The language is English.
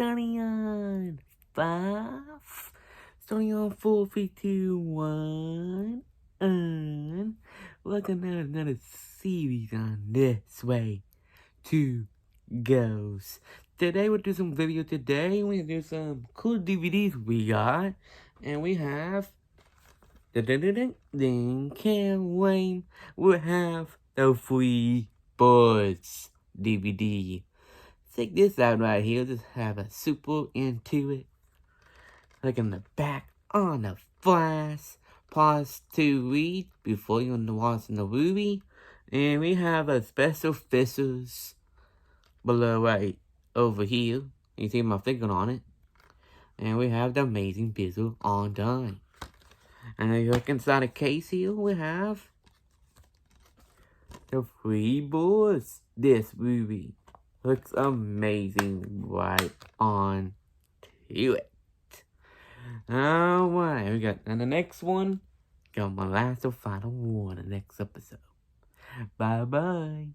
starting on 5, starting on 4, 3, 2, 1, and welcome to another series on This Way to Ghosts. Today we'll do some video today. We're gonna do some cool DVDs we got, and we have can't wait. We'll have the Free Birds DVD. Check this out right here. Just have a super into it. Look in the back on the flash. Pause to read before you watch the movie. And we have a special features below right over here. You see my finger on it. And we have the amazing visual on time. And if you look inside the case here, we have the Free Birds. This movie looks amazing right on to it. Alright, we got, and the next one, got my last and final one in the next episode. Bye bye.